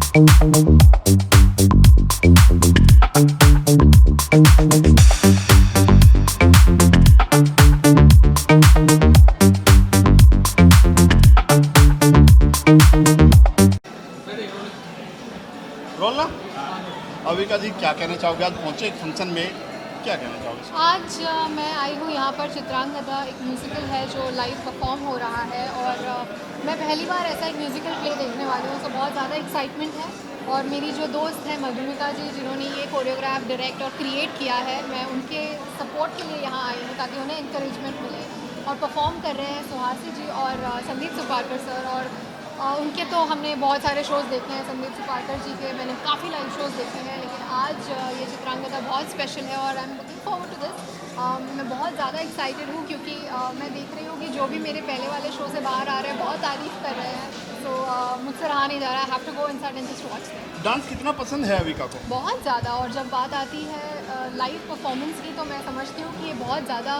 Role ना अविका जी, क्या कहना चाहोगे? आज पहुंचे एक फंक्शन में, क्या कहना चाहोगे? आज मैं आई हूँ यहाँ पर चित्रांगदा, एक म्यूज़िकल है जो लाइव परफॉर्म हो रहा है और मैं पहली बार ऐसा एक म्यूज़िकल प्ले देखने वाली हूँ, तो बहुत ज़्यादा एक्साइटमेंट है। और मेरी जो दोस्त है मधुमिता जी, जिन्होंने ये कोरियोग्राफ, डायरेक्ट और क्रिएट किया है, मैं उनके सपोर्ट के लिए यहाँ आई हूँ ताकि उन्हें इंकरेजमेंट मिले। और परफॉर्म कर रहे हैं सुहासी जी और संदीप सुपारकर सर। और उनके तो हमने बहुत सारे शोज़ देखे हैं, संदीप सुपारकर जी के मैंने काफ़ी लाइव शोज़ देखे हैं, लेकिन आज ये चित्रांगदा बहुत स्पेशल है और I am looking forward to this. मैं बहुत ज़्यादा एक्साइटेड हूँ क्योंकि मैं देख रही हूँ कि जो भी मेरे पहले वाले शो से बाहर आ रहे हैं बहुत तारीफ़ कर रहे हैं, तो मुझसे रहा नहीं जा रहा। I have to go inside and just watch them. Dance कितना पसंद है अविका को? बहुत ज़्यादा। और जब बात आती है लाइव परफॉर्मेंस की, तो मैं समझती हूँ कि ये बहुत ज़्यादा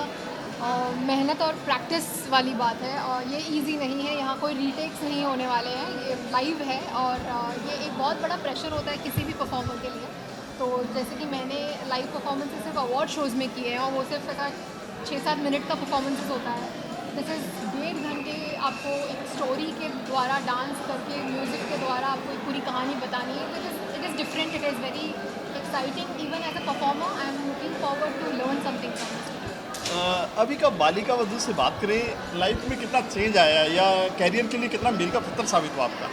मेहनत और प्रैक्टिस वाली बात है और ये इजी नहीं है। यहाँ कोई रीटेक्स नहीं होने वाले हैं, ये लाइव है और ये एक बहुत बड़ा प्रेशर होता है किसी भी परफॉर्मर के लिए। तो जैसे कि मैंने लाइव परफॉर्मेंसेस सिर्फ अवार्ड शोज़ में किए हैं और वो सिर्फ ऐसा 6-7 मिनट का परफॉर्मेंसेस होता है। दिस इज़ 1.5 घंटे आपको एक स्टोरी के द्वारा, डांस करके, म्यूज़िक के द्वारा आपको एक पूरी कहानी बतानी है। It is different, it is very exciting. Even as a performer I am looking forward to learn something from this. Avika, Balika Vadhu से बात करें, लाइफ में कितना चेंज आया या कैरियर के लिए कितना मील का पत्थर साबित हुआ आपका?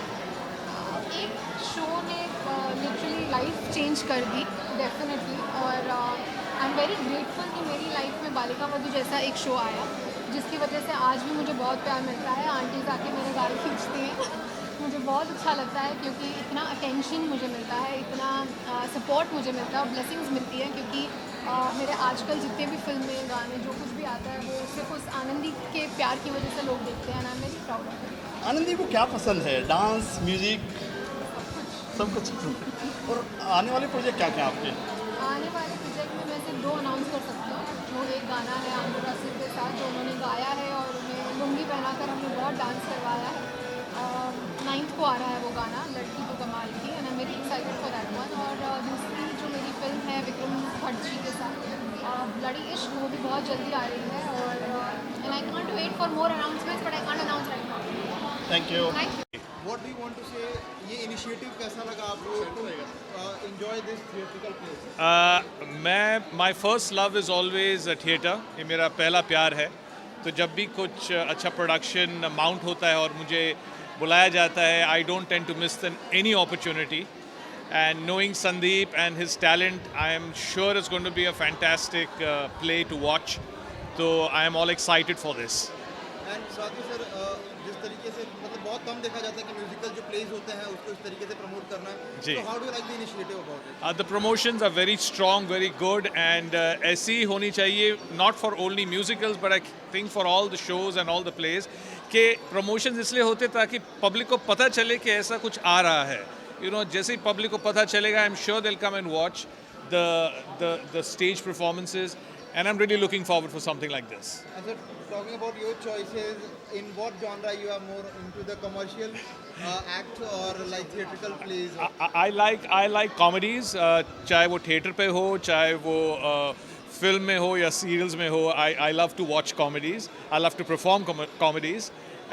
एक शो ने लिटरली लाइफ चेंज कर दी, डेफिनेटली। और आई एम वेरी ग्रेटफुल कि मेरी लाइफ में बालिका वधू जैसा एक शो आया, जिसकी वजह से आज भी मुझे बहुत प्यार मिलता है। आंटीज आके मेरे गाल खींचती हैं मुझे बहुत अच्छा लगता है क्योंकि इतना अटेंशन मुझे मिलता है, इतना सपोर्ट मुझे मिलता है और ब्लेसिंग्स मिलती है। क्योंकि मेरे आजकल जितने भी फिल्में, गाने, जो कुछ भी आता है वो सिर्फ उस आनंदी के प्यार की वजह से लोग देखते हैं। आई am very proud of it. Anandi को क्या पसंद है? डांस, म्यूजिक, सब कुछ पसंद है। और आने वाले प्रोजेक्ट क्या क्या आपके? आने वाले प्रोजेक्ट में मैं सिर्फ 2 अनाउंस कर सकती हूँ। वो एक गाना है आमिर राशिद के साथ जो उन्होंने गाया है और उन्हें लुंगी पहनाकर हमने बहुत डांस करवाया है। 9th को आ रहा है वो गाना, लड़की तो कमाल की, and I am very excited for that one. और दूसरी जो मेरी फिल्म है विक्रम भट्ट जी के साथ, ब्लडी इश्क, वो भी बहुत जल्दी आ रही है। और and I can't wait for more announcements, but I can't announce right now. Thank you. Thank you. What do you want to say? ये इनिशिएटिव कैसा लगा आप लोगों को? Enjoy this theatrical play. मैं my first love is always theatre, ये मेरा पहला प्यार है। तो जब भी कुछ अच्छा प्रोडक्शन माउंट होता है और मुझे बुलाया जाता है, I don't tend to miss any opportunity. And knowing Sandeep and his talent, I am sure it's going to be a fantastic play to watch. तो I am all excited for this. And Swati sir, जिस तरीके से मतलब बहुत कम देखा जाता है कि म्यूजिकल जो प्लेज होते हैं उसको इस तरीके से प्रमोट करना है, जी। तो how do you like the initiative about it? The promotions are very strong, very good, and ऐसी होनी चाहिए, not for only musicals, but I think for all the shows and all the plays, कि promotions इसलिए होते ताकि public को पता चले कि ऐसा कुछ आ रहा है। You know, जैसे ही public को पता चलेगा, I'm sure they'll come and watch the stage performances, and I'm really looking forward for something like this. And sir, talking about your choices, in what genre you are more into, the commercial act or like theatrical plays? I like comedies, चाहे वो theatre पे हो, चाहे वो film में हो या serials में हो। I love to watch comedies. I love to perform comedies.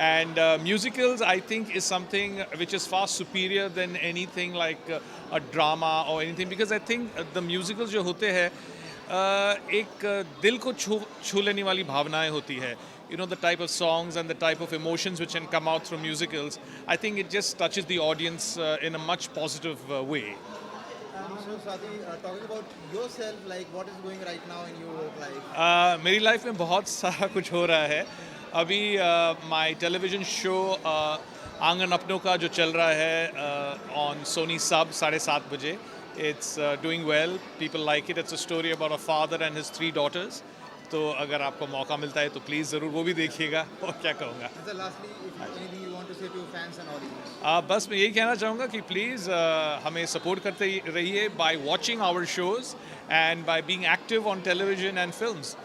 And musicals, I think, is something which is far superior than anything like a drama or anything, because I think the musicals जो होते हैं एक दिल को छू लेने वाली भावनाएं होती है। You know, the type of songs and the type of emotions which can come out from musicals, I think it just touches the audience in a much positive way. And so Swati, talking about yourself, like what is going right now in your life? मेरी life में बहुत सारा कुछ हो रहा है अभी। My television show आंगन अपनों का जो चल रहा है ऑन सोनी सब 7:30 बजे, it's doing well, people like it. It's a story about a father and his 3 daughters। तो अगर आपको मौका मिलता है तो प्लीज़ ज़रूर वो भी देखिएगा। और क्या कहूँगा, And sir, lastly, if anything you want to say to fans and audience? बस मैं यही कहना चाहूँगा कि प्लीज़ हमें सपोर्ट करते रहिए by watching our shows and by being active on television and films.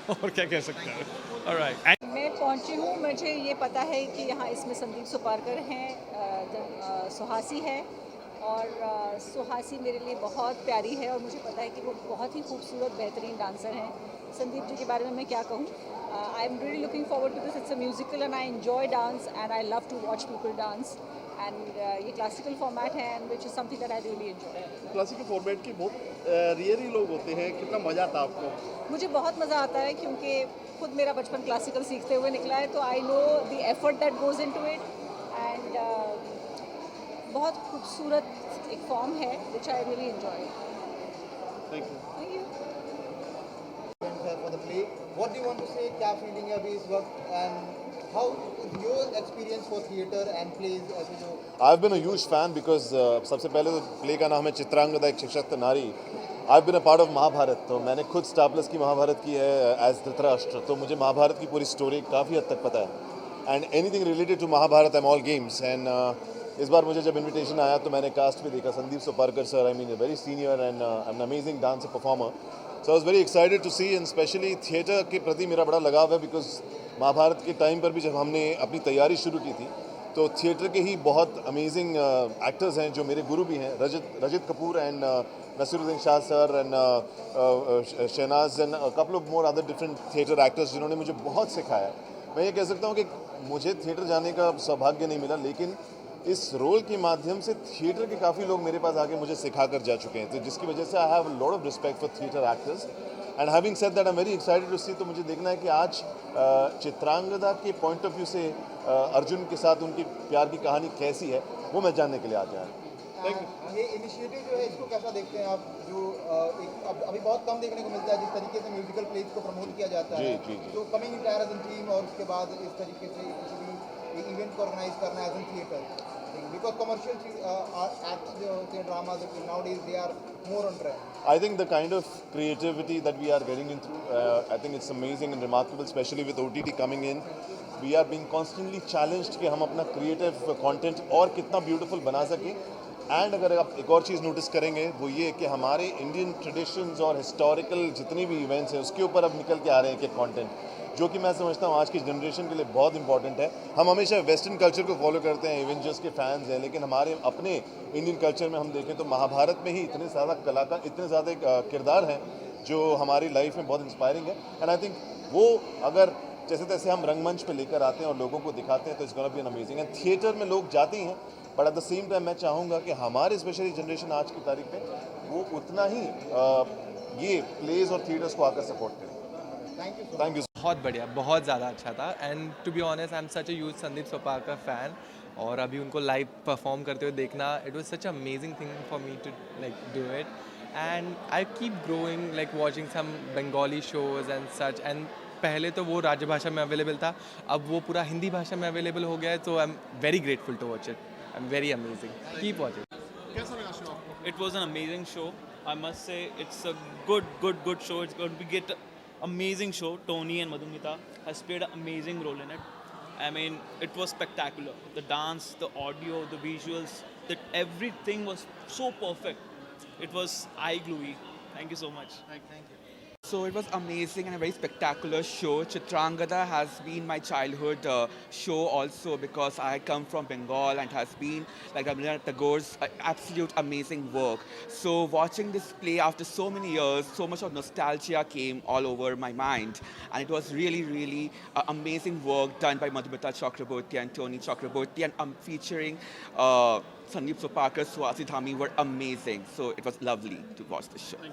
और क्या कह सकते हैं। ऑलराइट। मैं पहुंची हूँ, मुझे ये पता है कि यहाँ इसमें संदीप सुपारकर हैं, सुहासी है और सुहासी मेरे लिए बहुत प्यारी है और मुझे पता है कि वो बहुत ही खूबसूरत बेहतरीन डांसर हैं। संदीप जी के बारे में मैं क्या कहूँ, I am really looking forward to this. It's a musical and I enjoy dance and I love to watch people dance and ये क्लासिकल फॉर्मेट है and which is something that I really enjoy. Classical format की बहुत rare ही लोग होते हैं, कितना मज़ा आता आपको? मुझे बहुत मज़ा आता है क्योंकि खुद मेरा बचपन क्लासिकल सीखते हुए निकला है, तो I know the effort that goes into it and बहुत खूबसूरत एक फॉर्म है which I really enjoy. Thank you. Thank you. For the play, what do you want to say? क्या feeling है अभी इस वक्त and how is your experience for theatre and plays ऐसे जो I've been a huge fan because सबसे पहले तो प्ले का नाम है चित्रांगदा एक सशक्त नारी। I've been a part of Mahabharat, तो मैंने खुद स्टार प्लस की महाभारत की है एज धृतराष्ट्र, तो मुझे महाभारत की पूरी स्टोरी काफ़ी हद तक पता है and anything related to Mahabharat I am all games. And इस बार मुझे जब इनविटेशन आया तो मैंने कास्ट भी देखा, Sandeep Soparkar sir, I mean very senior and an amazing dancer performer, so I was very excited to see and specially theatre के प्रति मेरा बड़ा लगाव है बिकॉज महाभारत के टाइम पर भी जब हमने अपनी तैयारी शुरू की थी तो थिएटर के ही बहुत अमेजिंग एक्टर्स हैं जो मेरे गुरु भी हैं, Rajat Kapoor and Naseeruddin Shah sir and Shahnaz and couple of more other different theatre actors जिन्होंने मुझे बहुत सिखाया। मैं ये कह सकता हूँ कि मुझे थिएटर जाने का सौभाग्य नहीं मिला, लेकिन इस रोल के माध्यम से थिएटर के काफ़ी लोग मेरे पास आके मुझे सिखा कर जा चुके हैं, तो जिसकी वजह से I have a lot of respect for theatre actors and having said that I am very excited to see. तो मुझे देखना है कि आज चित्रांगदा के पॉइंट ऑफ व्यू से अर्जुन के साथ उनकी प्यार की कहानी कैसी है वो मैं जानने के लिए आज आया। ये इनिशिएटिव जो है इसको कैसा देखते हैं आप, जो अभी बहुत कम देखने को मिलता है जिस तरीके से म्यूजिकल प्लेस को प्रमोट किया जाता है, जी। तो coming entire as an team और उसके बाद इस तरीके से किसी भी इवेंट को ऑर्गेनाइज करना as an theatre, because commercial acts जो होते हैं dramas nowadays they are more on trend. I think the kind of creativity that we are getting into, I think it's amazing and remarkable, especially with OTT coming in. We are being constantly challenged कि हम अपना creative content और कितना beautiful बना सकें। And अगर आप एक और चीज़ नोटिस करेंगे वो ये कि हमारे इंडियन ट्रेडिशंस और हिस्टोरिकल जितने भी इवेंट्स हैं उसके ऊपर अब निकल के आ रहे हैं कि कंटेंट, जो कि मैं समझता हूँ आज की जनरेशन के लिए बहुत इंपॉर्टेंट है। हम हमेशा वेस्टर्न कल्चर को फॉलो करते हैं, एवेंजर्स के फैंस हैं, लेकिन हमारे अपने इंडियन कल्चर में हम देखें तो महाभारत में ही इतने ज़्यादा कलाकार, इतने ज़्यादा किरदार हैं जो हमारी लाइफ में बहुत इंस्पायरिंग है। एंड आई थिंक वो अगर जैसे तैसे हम रंगमंच पे लेकर आते हैं और लोगों को दिखाते हैं तो it's gonna be an amazing. And theatre में लोग जाते ही हैं, but at the same time मैं चाहूँगा कि हमारे स्पेशली जनरेशन आज की तारीख में वो उतना ही ये प्लेज और थिएटर्स को आकर सपोर्ट करें। Thank you. बहुत बढ़िया, बहुत ज़्यादा अच्छा था and to be honest I am such a huge Sandeep Soparkar fan, और अभी उनको लाइव परफॉर्म करते हुए देखना, it was such amazing thing for me to like do it and I keep growing like watching some Bengali shows and such. And पहले तो वो राजभाषा में अवेलेबल था, अब वो पूरा हिंदी भाषा में अवेलेबल हो गया है, तो I am very grateful to watch it. I am very amazing, keep watching. कैसा लगा शो आपको? It was an amazing show. I must say it's a good show. It's going to get amazing show. Tony and Madhumita has played an amazing role in it. I mean, it was spectacular. The dance, the audio, the visuals, that everything was so perfect. It was eye-gluey. Thank you so much. Thank you. So it was amazing and a very spectacular show. Chitrangada has been my childhood show also because I come from Bengal and has been like Rabindranath Tagore's absolute amazing work. So watching this play after so many years, so much of nostalgia came all over my mind, and it was really amazing work done by Madhumita Chakraborty and Tony Chakraborty, and featuring Sandeep Soparkar, Suhasi Dhami were amazing. So it was lovely to watch the show.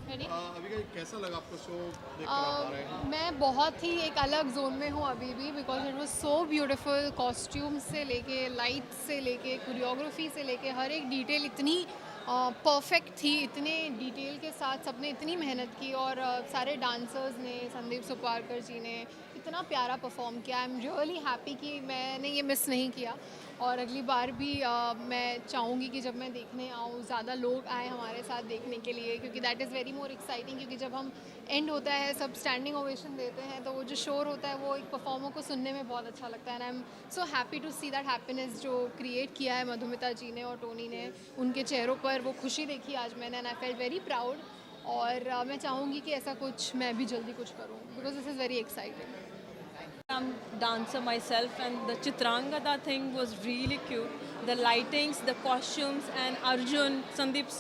Ready? अभी का कैसा लगा आपको show देख कर आप आ रहे हैं? मैं बहुत ही एक अलग जोन में हूँ अभी भी, because it was so beautiful. Costumes से लेके, लाइट से लेके, कोरियोग्राफी से लेके, हर एक डिटेल इतनी परफेक्ट थी, इतने डिटेल के साथ सबने इतनी मेहनत की, और सारे डांसर्स ने, संदीप सुपारकर जी ने इतना प्यारा परफॉर्म किया। आई एम रियली हैप्पी कि मैंने ये मिस नहीं किया, और अगली बार भी मैं चाहूँगी कि जब मैं देखने आऊँ ज़्यादा लोग आए हमारे साथ देखने के लिए, क्योंकि that is very more exciting. क्योंकि जब हम एंड होता है, सब स्टैंडिंग ओवेशन देते हैं, तो वो जो शोर होता है वो एक परफॉर्मर को सुनने में बहुत अच्छा लगता है। And I am so happy to see that happiness जो क्रिएट किया है मधुमिता जी ने और टोनी ने, उनके चेहरों पर वो खुशी देखी आज मैंने, and I felt very proud. और मैं चाहूँगी कि ऐसा कुछ मैं भी जल्दी कुछ करूँ, because this is very exciting. I'm dancer myself, and the Chitrangada thing was really cute. The lightings, the costumes, and Arjun, Sandeep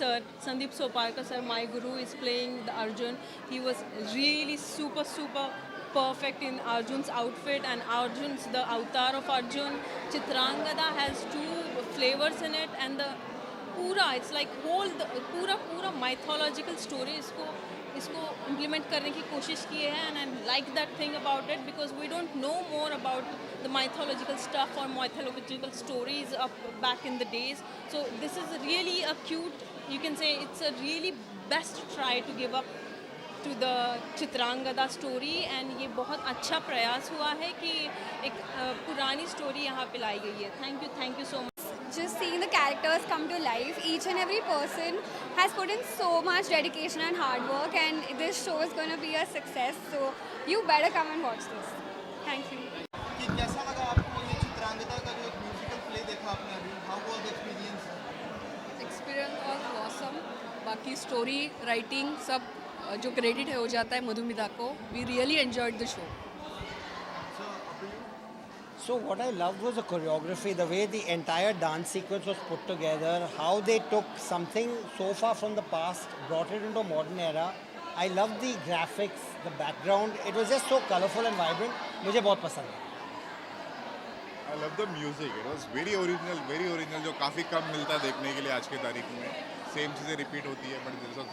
Soparkar sir, my guru, is playing the Arjun. He was really super perfect in Arjun's outfit, and Arjun's the avatar of Arjun. Chitrangada has two flavors in it, and the पूरा it's like whole पूरा mythological story इसको implement करने की कोशिश की है, and I like that thing about it because we don't know more about the mythological stuff or mythological stories up back in the days. So this is really a cute, you can say it's a really best try to give up to the Chitrangada story, and ये बहुत अच्छा प्रयास हुआ है कि एक पुरानी story यहाँ पे लाई गई है. Thank you so much. Just seeing the characters come to life, each and every person has put in so much dedication and hard work, and this show is going to be a success, so you better come and watch this. Thank you. कि कैसा लगा आपको ये चित्रांगदा का जो एक musical play देखा आपने अभी? How was the experience? Experience was awesome. बाकी स्टोरी राइटिंग सब जो क्रेडिट है हो जाता है मधुमिता को. We really enjoyed the show. So what I loved was the choreography, the way the entire dance sequence was put together, how they took something so far from the past, brought it into a modern era. I loved the graphics, the background. It was just so colorful and vibrant. मुझे बहुत पसंद है. I love the music. It was very original, जो काफ़ी कम मिलता है देखने के लिए आज के तारीख में. सेम चीज़ें रिपीट होती है, बट दिस वाज